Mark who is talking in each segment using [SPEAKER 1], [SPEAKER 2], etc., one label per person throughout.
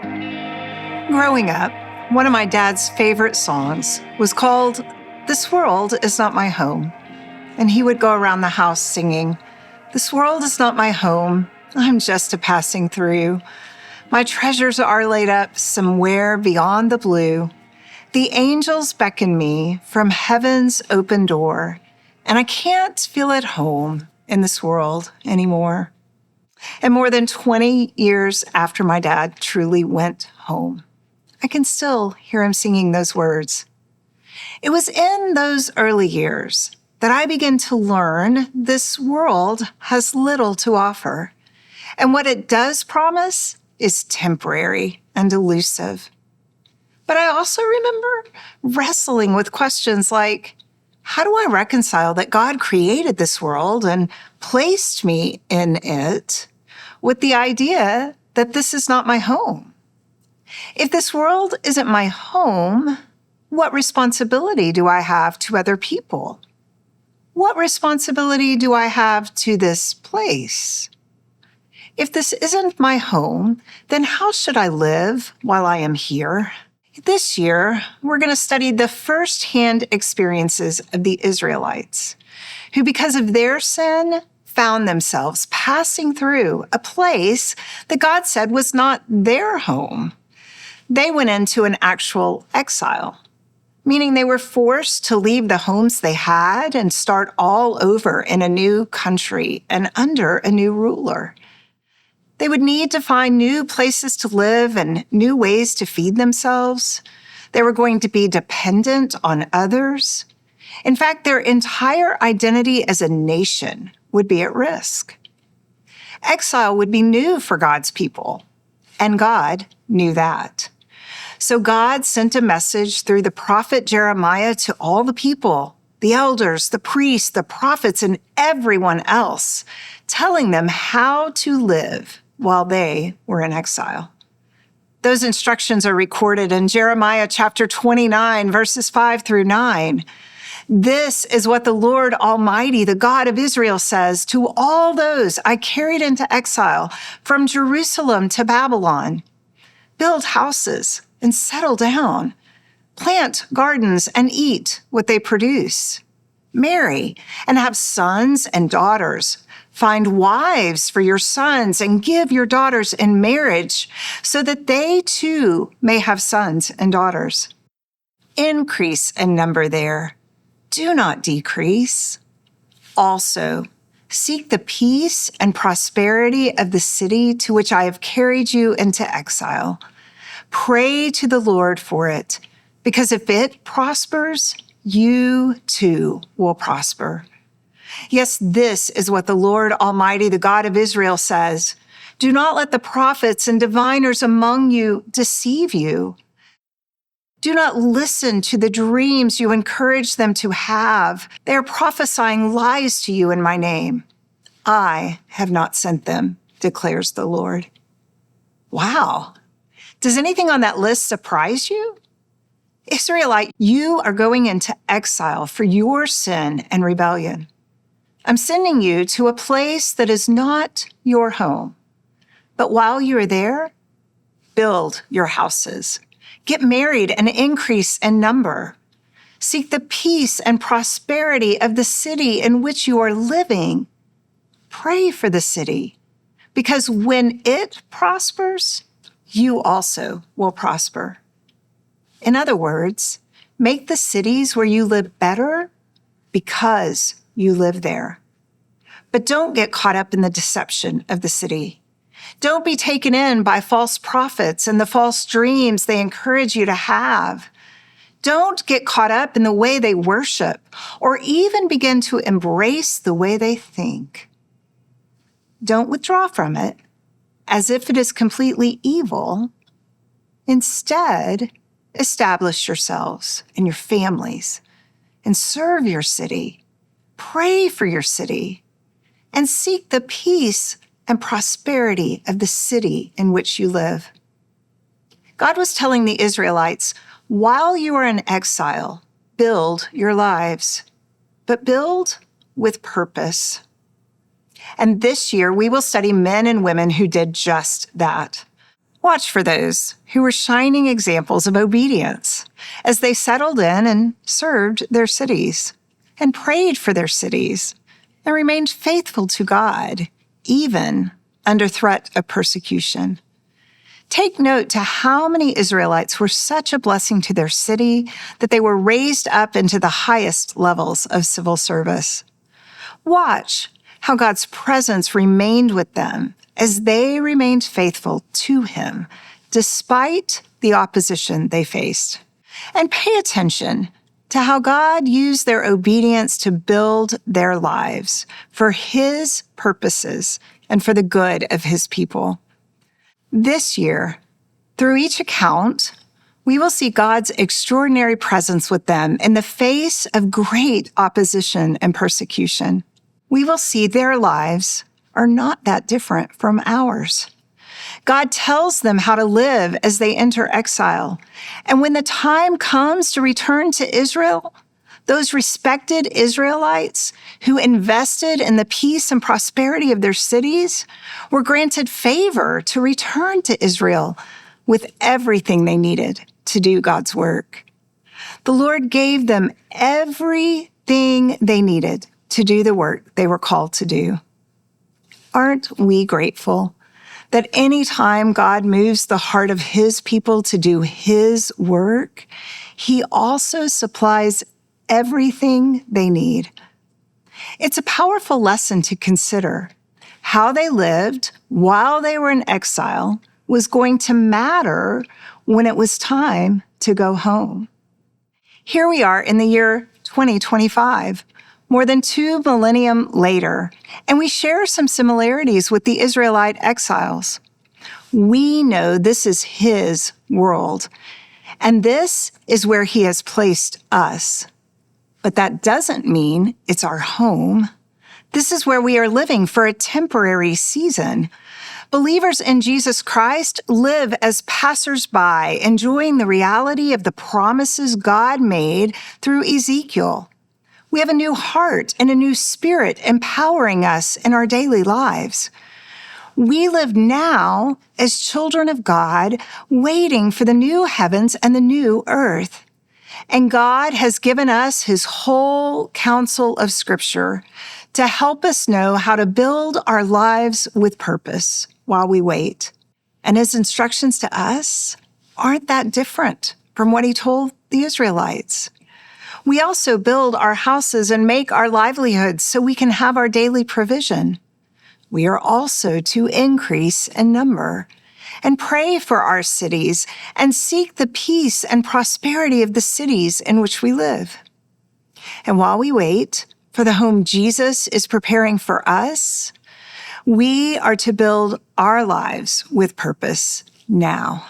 [SPEAKER 1] Growing up, one of my dad's favorite songs was called "This World Is Not My Home." And he would go around the house singing, "This world is not my home. I'm just a passing through. My treasures are laid up somewhere beyond the blue. The angels beckon me from heaven's open door, and I can't feel at home in this world anymore." And more than 20 years after my dad truly went home, I can still hear him singing those words. It was in those early years that I began to learn this world has little to offer, and what it does promise is temporary and elusive. But I also remember wrestling with questions like, how do I reconcile that God created this world and placed me in it with the idea that this is not my home? If this world isn't my home, what responsibility do I have to other people? What responsibility do I have to this place? If this isn't my home, then how should I live while I am here? This year, we're going to study the firsthand experiences of the Israelites, who, because of their sin, found themselves passing through a place that God said was not their home. They went into an actual exile, meaning they were forced to leave the homes they had and start all over in a new country and under a new ruler. They would need to find new places to live and new ways to feed themselves. They were going to be dependent on others. In fact, their entire identity as a nation would be at risk. Exile would be new for God's people, and God knew that. So God sent a message through the prophet Jeremiah to all the people, the elders, the priests, the prophets, and everyone else, telling them how to live while they were in exile. Those instructions are recorded in Jeremiah chapter 29, verses 5 through 9. "This is what the Lord Almighty, the God of Israel, says to all those I carried into exile from Jerusalem to Babylon. Build houses and settle down. Plant gardens and eat what they produce. Marry and have sons and daughters. Find wives for your sons and give your daughters in marriage so that they too may have sons and daughters. Increase in number there. Do not decrease. Also, seek the peace and prosperity of the city to which I have carried you into exile. Pray to the Lord for it, because if it prospers, you too will prosper. Yes, this is what the Lord Almighty, the God of Israel, says. Do not let the prophets and diviners among you deceive you. Do not listen to the dreams you encourage them to have. They are prophesying lies to you in my name. I have not sent them, declares the Lord." Wow. Does anything on that list surprise you? Israelite, you are going into exile for your sin and rebellion. I'm sending you to a place that is not your home. But while you are there, build your houses. Get married and increase in number. Seek the peace and prosperity of the city in which you are living. Pray for the city, because when it prospers, you also will prosper. In other words, make the cities where you live better because you live there. But don't get caught up in the deception of the city. Don't be taken in by false prophets and the false dreams they encourage you to have. Don't get caught up in the way they worship or even begin to embrace the way they think. Don't withdraw from it as if it is completely evil. Instead, establish yourselves and your families and serve your city. Pray for your city and seek the peace and prosperity of the city in which you live. God was telling the Israelites, while you are in exile, build your lives, but build with purpose. And this year, we will study men and women who did just that. Watch for those who were shining examples of obedience as they settled in and served their cities and prayed for their cities and remained faithful to God, even under threat of persecution. Take note to how many Israelites were such a blessing to their city that they were raised up into the highest levels of civil service. Watch how God's presence remained with them as they remained faithful to him despite the opposition they faced. And pay attention to how God used their obedience to build their lives for his purposes and for the good of his people. This year, through each account, we will see God's extraordinary presence with them in the face of great opposition and persecution. We will see their lives are not that different from ours. God tells them how to live as they enter exile. And when the time comes to return to Israel, those respected Israelites who invested in the peace and prosperity of their cities were granted favor to return to Israel with everything they needed to do God's work. The Lord gave them everything they needed to do the work they were called to do. Aren't we grateful that any time God moves the heart of his people to do his work, he also supplies everything they need? It's a powerful lesson to consider. How they lived while they were in exile was going to matter when it was time to go home. Here we are in the year 2025, more than 2 millennia later, and we share some similarities with the Israelite exiles. We know this is his world, and this is where he has placed us. But that doesn't mean it's our home. This is where we are living for a temporary season. Believers in Jesus Christ live as passers-by, enjoying the reality of the promises God made through Ezekiel. We have a new heart and a new spirit empowering us in our daily lives. We live now as children of God, waiting for the new heavens and the new earth. And God has given us his whole counsel of Scripture to help us know how to build our lives with purpose while we wait. And his instructions to us aren't that different from what he told the Israelites. We also build our houses and make our livelihoods so we can have our daily provision. We are also to increase in number and pray for our cities and seek the peace and prosperity of the cities in which we live. And while we wait for the home Jesus is preparing for us, we are to build our lives with purpose now.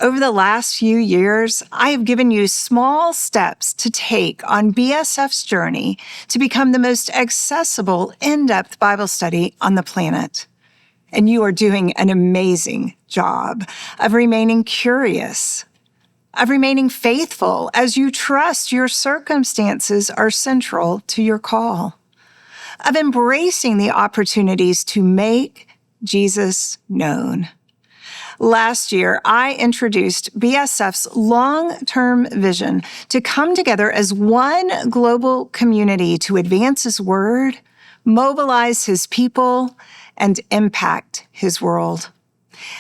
[SPEAKER 1] Over the last few years, I have given you small steps to take on BSF's journey to become the most accessible, in-depth Bible study on the planet. And you are doing an amazing job of remaining curious, of remaining faithful as you trust your circumstances are central to your call, of embracing the opportunities to make Jesus known. Last year, I introduced BSF's long-term vision to come together as one global community to advance his word, mobilize his people, and impact his world.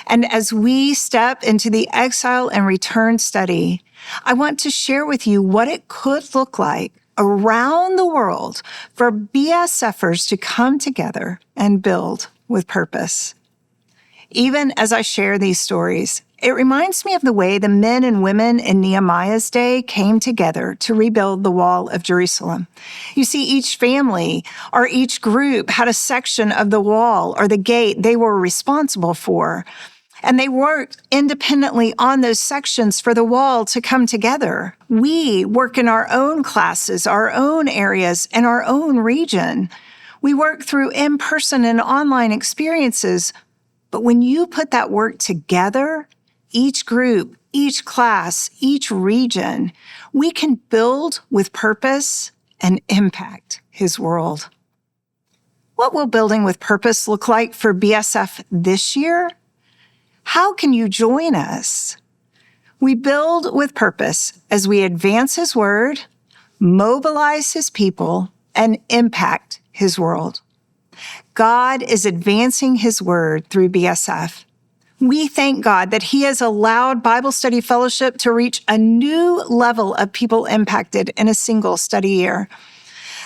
[SPEAKER 1] And as we step into the exile and return study, I want to share with you what it could look like around the world for BSFers to come together and build with purpose. Even as I share these stories, it reminds me of the way the men and women in Nehemiah's day came together to rebuild the wall of Jerusalem. You see, each family or each group had a section of the wall or the gate they were responsible for, and they worked independently on those sections for the wall to come together. We work in our own classes, our own areas, and our own region. We work through in-person and online experiences. But when you put that work together, each group, each class, each region, we can build with purpose and impact his world. What will building with purpose look like for BSF this year? How can you join us? We build with purpose as we advance His word, mobilize His people, and impact His world. God is advancing His word through BSF. We thank God that He has allowed Bible Study Fellowship to reach a new level of people impacted in a single study year.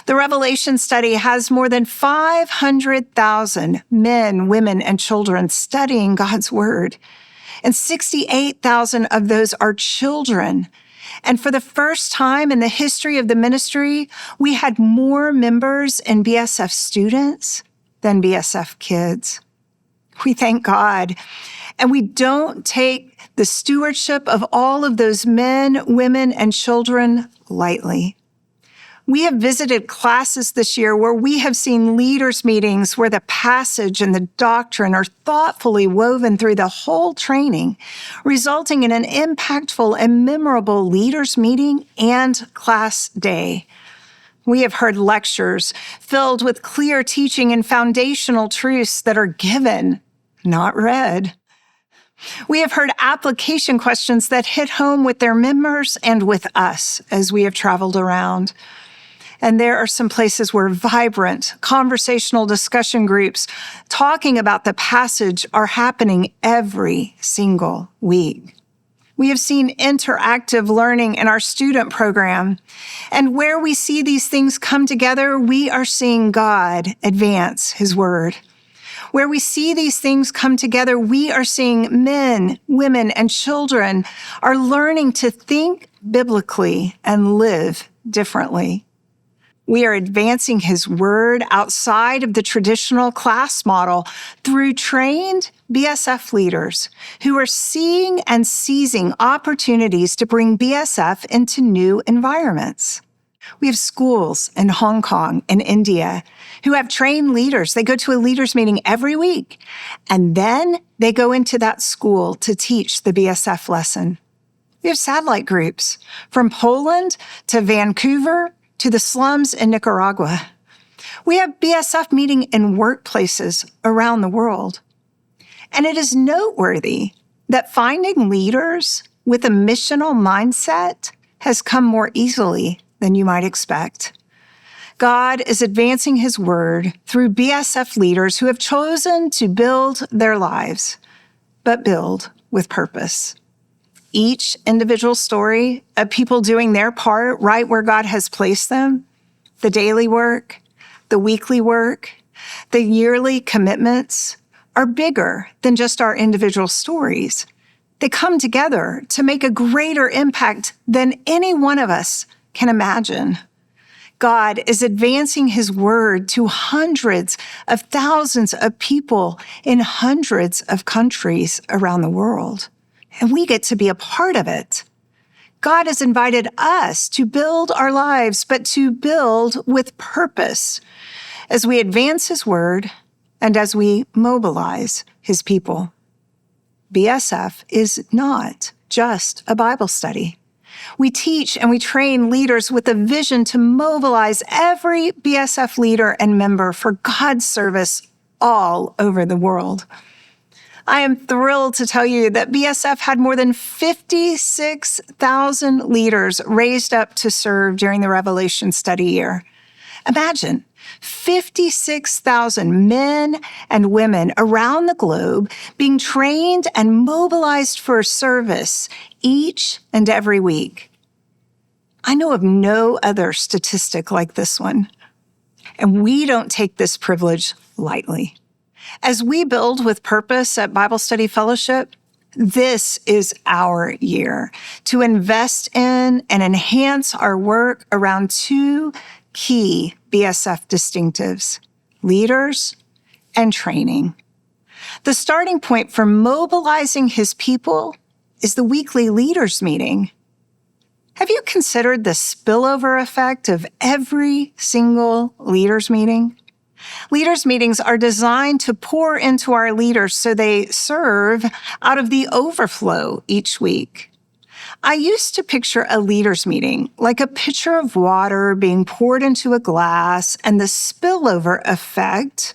[SPEAKER 1] The Revelation study has more than 500,000 men, women, and children studying God's word. And 68,000 of those are children. And for the first time in the history of the ministry, we had more members and BSF students than BSF kids. We thank God. And we don't take the stewardship of all of those men, women, and children lightly. We have visited classes this year where we have seen leaders' meetings where the passage and the doctrine are thoughtfully woven through the whole training, resulting in an impactful and memorable leaders' meeting and class day. We have heard lectures filled with clear teaching and foundational truths that are given, not read. We have heard application questions that hit home with their members and with us as we have traveled around. And there are some places where vibrant conversational discussion groups talking about the passage are happening every single week. We have seen interactive learning in our student program. And where we see these things come together, we are seeing God advance His word. Where we see these things come together, we are seeing men, women, and children are learning to think biblically and live differently. We are advancing His word outside of the traditional class model through trained BSF leaders who are seeing and seizing opportunities to bring BSF into new environments. We have schools in Hong Kong and India who have trained leaders. They go to a leaders meeting every week, and then they go into that school to teach the BSF lesson. We have satellite groups from Poland to Vancouver to the slums in Nicaragua. We have BSF meeting in workplaces around the world. And it is noteworthy that finding leaders with a missional mindset has come more easily than you might expect. God is advancing His word through BSF leaders who have chosen to build their lives, but build with purpose. Each individual story of people doing their part right where God has placed them, the daily work, the weekly work, the yearly commitments, are bigger than just our individual stories. They come together to make a greater impact than any one of us can imagine. God is advancing His word to hundreds of thousands of people in hundreds of countries around the world. And we get to be a part of it. God has invited us to build our lives, but to build with purpose as we advance His word and as we mobilize His people. BSF is not just a Bible study. We teach and we train leaders with a vision to mobilize every BSF leader and member for God's service all over the world. I am thrilled to tell you that BSF had more than 56,000 leaders raised up to serve during the Revelation study year. Imagine 56,000 men and women around the globe being trained and mobilized for service each and every week. I know of no other statistic like this one, and we don't take this privilege lightly. As we build with purpose at Bible Study Fellowship, this is our year to invest in and enhance our work around two key BSF distinctives: leaders and training. The starting point for mobilizing His people is the weekly leaders meeting. Have you considered the spillover effect of every single leaders meeting? Leaders meetings are designed to pour into our leaders so they serve out of the overflow each week. I used to picture a leaders meeting like a pitcher of water being poured into a glass, and the spillover effect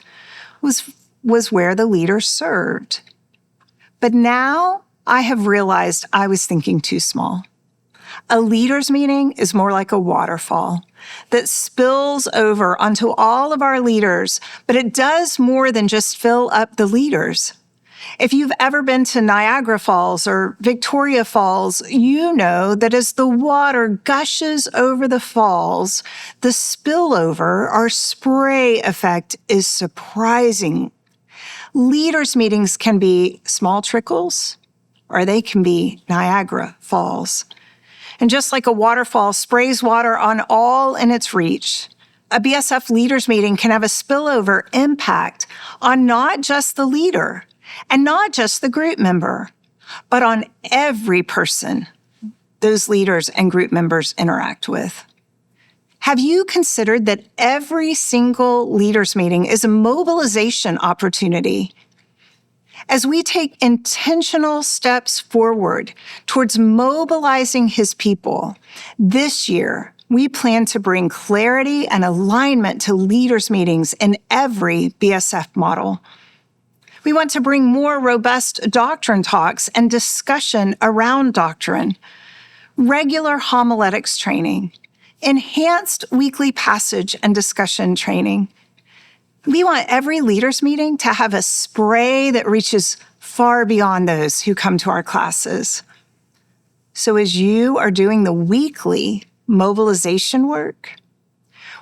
[SPEAKER 1] was where the leader served. But now I have realized I was thinking too small. A leaders' meeting is more like a waterfall that spills over onto all of our leaders, but it does more than just fill up the leaders. If you've ever been to Niagara Falls or Victoria Falls, you know that as the water gushes over the falls, the spillover or spray effect is surprising. Leaders' meetings can be small trickles, or they can be Niagara Falls. And just like a waterfall sprays water on all in its reach, a BSF leaders meeting can have a spillover impact on not just the leader and not just the group member, but on every person those leaders and group members interact with. Have you considered that every single leaders meeting is a mobilization opportunity? As we take intentional steps forward towards mobilizing his people, this year, we plan to bring clarity and alignment to leaders' meetings in every BSF model. We want to bring more robust doctrine talks and discussion around doctrine, regular homiletics training, enhanced weekly passage and discussion training. We want every leaders meeting to have a spray that reaches far beyond those who come to our classes. So as you are doing the weekly mobilization work,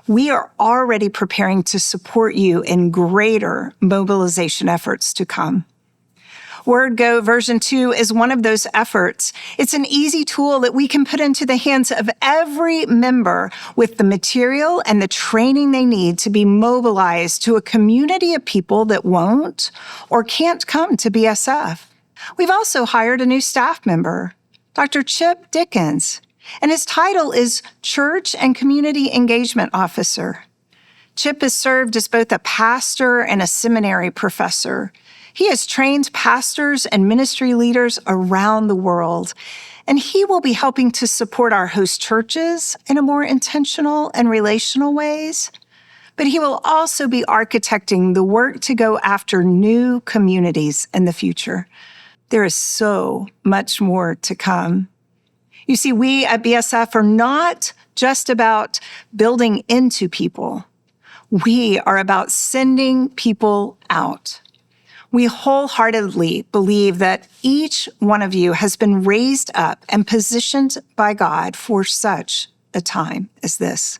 [SPEAKER 1] we are already preparing to support you in greater mobilization efforts to come. WordGo version 2 is one of those efforts. It's an easy tool that we can put into the hands of every member with the material and the training they need to be mobilized to a community of people that won't or can't come to BSF. We've also hired a new staff member, Dr. Chip Dickens, and his title is Church and Community Engagement Officer. Chip has served as both a pastor and a seminary professor. He has trained pastors and ministry leaders around the world, and he will be helping to support our host churches in a more intentional and relational ways. But he will also be architecting the work to go after new communities in the future. There is so much more to come. You see, we at BSF are not just about building into people. We are about sending people out. We wholeheartedly believe that each one of you has been raised up and positioned by God for such a time as this.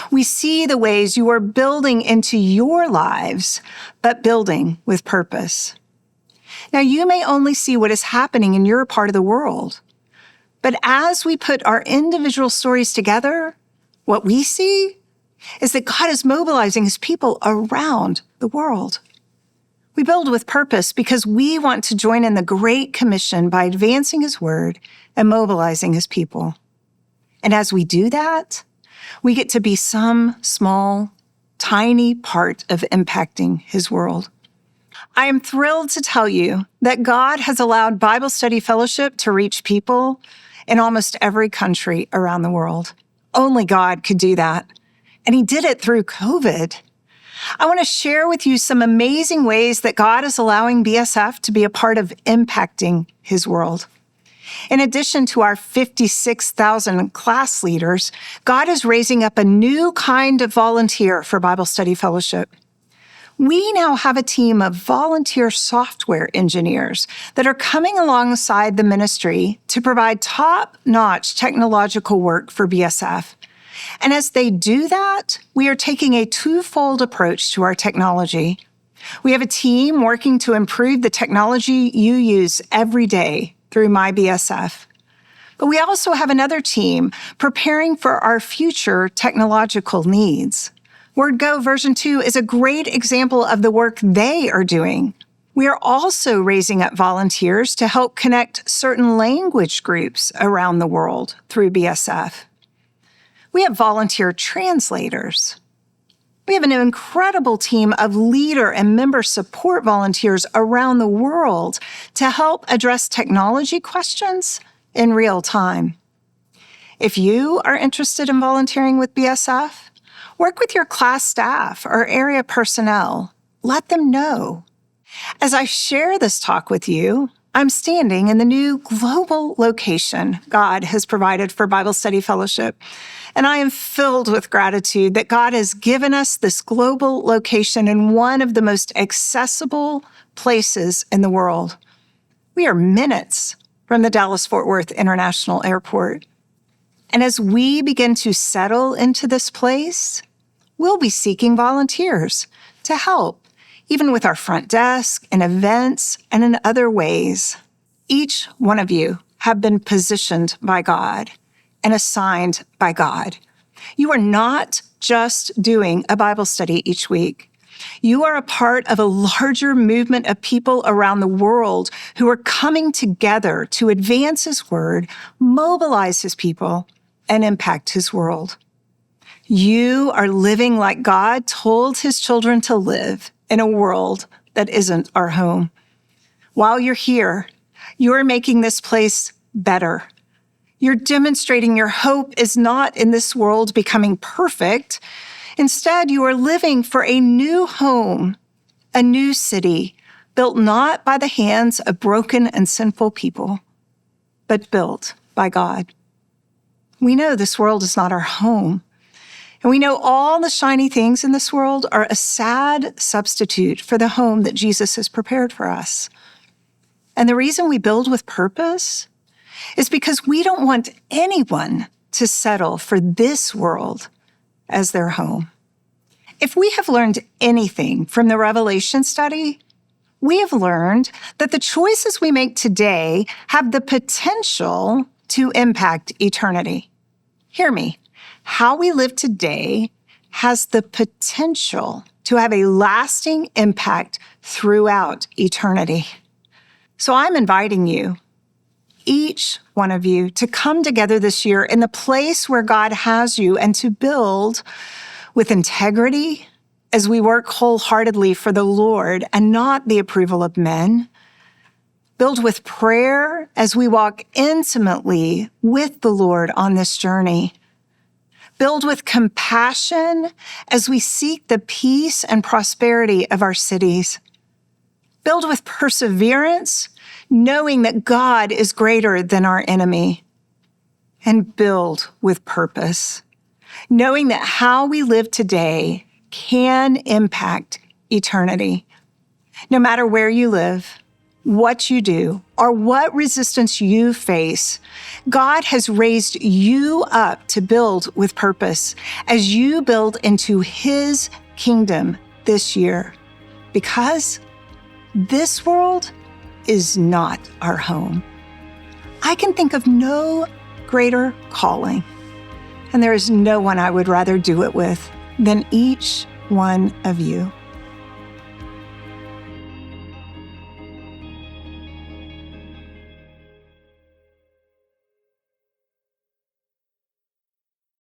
[SPEAKER 1] We see the ways you are building into your lives, but building with purpose. Now, you may only see what is happening in your part of the world, but as we put our individual stories together, what we see is that God is mobilizing his people around the world. We build with purpose because we want to join in the Great Commission by advancing his word and mobilizing his people. And as we do that, we get to be some small, tiny part of impacting his world. I am thrilled to tell you that God has allowed Bible Study Fellowship to reach people in almost every country around the world. Only God could do that. And he did it through COVID. I want to share with you some amazing ways that God is allowing BSF to be a part of impacting his world. In addition to our 56,000 class leaders, God is raising up a new kind of volunteer for Bible Study Fellowship. We now have a team of volunteer software engineers that are coming alongside the ministry to provide top-notch technological work for BSF. And as they do that, we are taking a twofold approach to our technology. We have a team working to improve the technology you use every day through MyBSF. But we also have another team preparing for our future technological needs. WordGo version 2 is a great example of the work they are doing. We are also raising up volunteers to help connect certain language groups around the world through BSF. We have volunteer translators. We have an incredible team of leader and member support volunteers around the world to help address technology questions in real time. If you are interested in volunteering with BSF, work with your class staff or area personnel. Let them know. As I share this talk with you, I'm standing in the new global location God has provided for Bible Study Fellowship, and I am filled with gratitude that God has given us this global location in one of the most accessible places in the world. We are minutes from the Dallas-Fort Worth International Airport. And as we begin to settle into this place, we'll be seeking volunteers to help, even with our front desk, in events, and in other ways. Each one of you have been positioned by God and assigned by God. You are not just doing a Bible study each week. You are a part of a larger movement of people around the world who are coming together to advance His word, mobilize His people, and impact His world. You are living like God told His children to live in a world that isn't our home. While you're here, you're making this place better. You're demonstrating your hope is not in this world becoming perfect. Instead, you are living for a new home, a new city, built not by the hands of broken and sinful people, but built by God. We know this world is not our home, and we know all the shiny things in this world are a sad substitute for the home that Jesus has prepared for us. And the reason we build with purpose is because we don't want anyone to settle for this world as their home. If we have learned anything from the Revelation study, we have learned that the choices we make today have the potential to impact eternity. Hear me. How we live today has the potential to have a lasting impact throughout eternity. So I'm inviting you, each one of you, to come together this year in the place where God has you and to build with integrity as we work wholeheartedly for the Lord and not the approval of men. Build with prayer as we walk intimately with the Lord on this journey. Build with compassion as we seek the peace and prosperity of our cities. Build with perseverance, knowing that God is greater than our enemy. And build with purpose, knowing that how we live today can impact eternity. No matter where you live, what you do, or what resistance you face, God has raised you up to build with purpose as you build into His kingdom this year. Because this world is not our home. I can think of no greater calling, and there is no one I would rather do it with than each one of you.